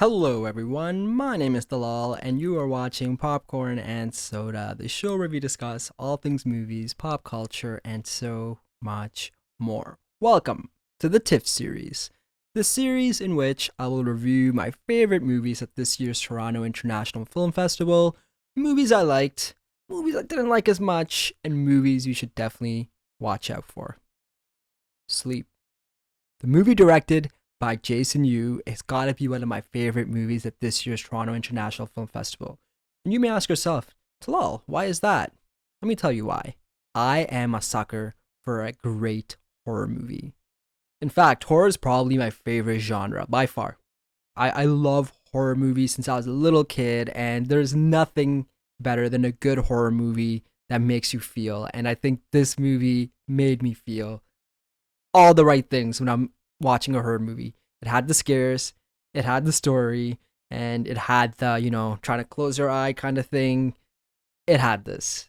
Hello everyone, my name is Dalal and you are watching Popcorn and Soda, the show where we discuss all things movies, pop culture, and so much more. Welcome to the TIFF series, the series in which I will review my favorite movies at this year's Toronto International Film Festival, movies I liked, movies I didn't like as much, and movies you should definitely watch out for. Sleep. The movie directed by Jason Yu has got to be one of my favorite movies at this year's Toronto International Film Festival. And you may ask yourself, Talal, why is that? Let me tell you why. I am a sucker for a great horror movie. In fact, horror is probably my favorite genre by far. I love horror movies since I was a little kid, and there's nothing better than a good horror movie that makes you feel. And I think this movie made me feel all the right things when I'm watching a horror movie. It had the scares, it had the story, and it had the, trying to close your eye kind of thing. It had this.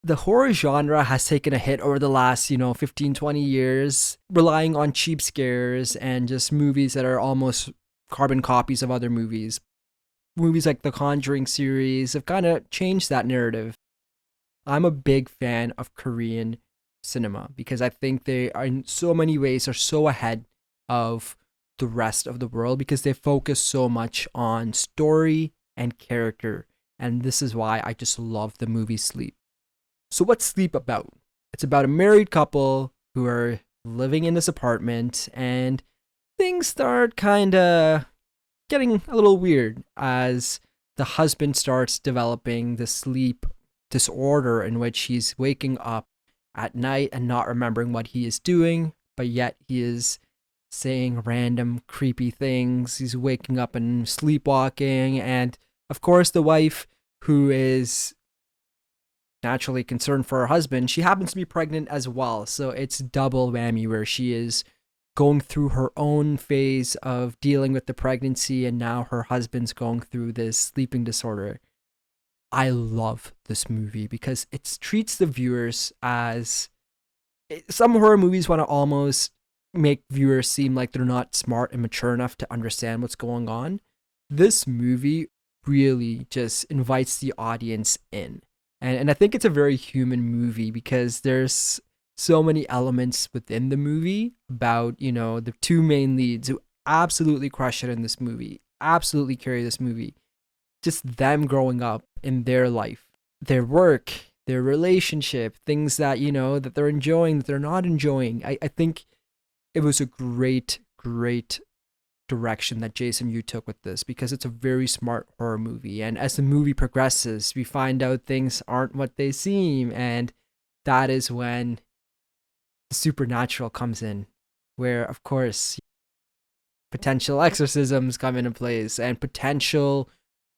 The horror genre has taken a hit over the last, 15, 20 years, relying on cheap scares and just movies that are almost carbon copies of other movies. Movies like the Conjuring series have kind of changed that narrative. I'm a big fan of Korean cinema because I think they are in so many ways are so ahead of the rest of the world because they focus so much on story and character. And this is why I just love the movie Sleep. So what's Sleep about? It's about a married couple who are living in this apartment and things start kind of getting a little weird as the husband starts developing the sleep disorder in which he's waking up at night and not remembering what he is doing, but yet he is saying random creepy things. He's waking up and sleepwalking. And of course, the wife, who is naturally concerned for her husband, she happens to be pregnant as well. So it's double whammy where she is going through her own phase of dealing with the pregnancy, and now her husband's going through this sleeping disorder. I love this movie because it treats the viewers as some horror movies want to almost make viewers seem like they're not smart and mature enough to understand what's going on. This movie really just invites the audience in. And I think it's a very human movie because there's so many elements within the movie about, the two main leads who absolutely crush it in this movie, absolutely carry this movie. Just them growing up in their life, their work, their relationship, things that, that they're enjoying, that they're not enjoying. I think it was a great, great direction that Jason Yu took with this because it's a very smart horror movie. And as the movie progresses, we find out things aren't what they seem. And that is when the supernatural comes in, where, of course, potential exorcisms come into place and potential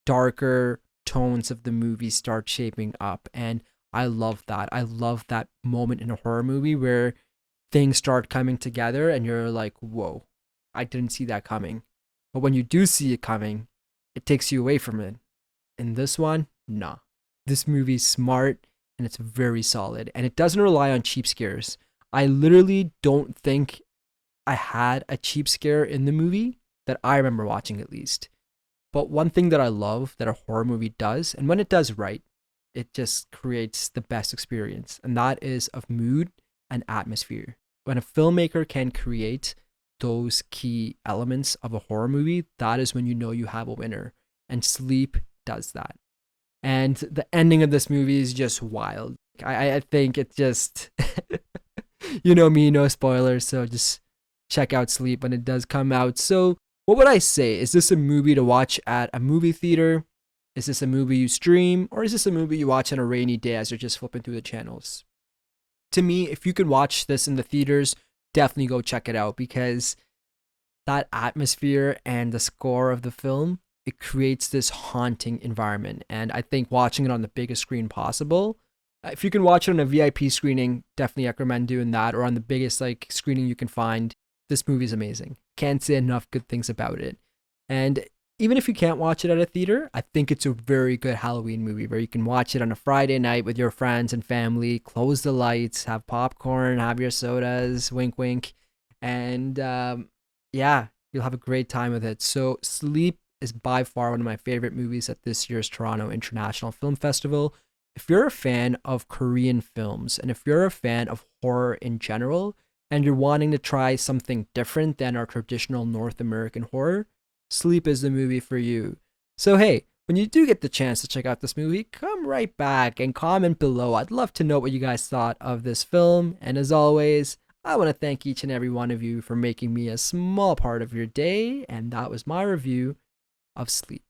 darker tones of the movie start shaping up. And I love that. I love that moment in a horror movie where things start coming together and you're like, whoa, I didn't see that coming. But when you do see it coming, it takes you away from it. In this one, nah. This movie's smart and it's very solid. And it doesn't rely on cheap scares. I literally don't think I had a cheap scare in the movie that I remember watching, at least. But one thing that I love that a horror movie does, and when it does right, it just creates the best experience. And that is of mood and atmosphere. When a filmmaker can create those key elements of a horror movie, that is when you know you have a winner. And Sleep does that. And the ending of this movie is just wild. I think it just, you know me, no spoilers. So just check out Sleep when it does come out. So what would I say? Is this a movie to watch at a movie theater? Is this a movie you stream? Or is this a movie you watch on a rainy day as you're just flipping through the channels? To me, if you can watch this in the theaters, definitely go check it out because that atmosphere and the score of the film, it creates this haunting environment. And I think watching it on the biggest screen possible, if you can watch it on a VIP screening, definitely recommend doing that, or on the biggest screening you can find. This movie is amazing. Can't say enough good things about it. And even if you can't watch it at a theater, I think it's a very good Halloween movie where you can watch it on a Friday night with your friends and family, close the lights, have popcorn, have your sodas, wink, wink. And yeah, You'll have a great time with it. So, Sleep is by far one of my favorite movies at this year's Toronto International Film Festival. If you're a fan of Korean films and if you're a fan of horror in general, and you're wanting to try something different than our traditional North American horror, Sleep is the movie for you. So, hey, when you do get the chance to check out this movie, come right back and comment below. I'd love to know what you guys thought of this film. And as always, I want to thank each and every one of you for making me a small part of your day. And that was my review of Sleep.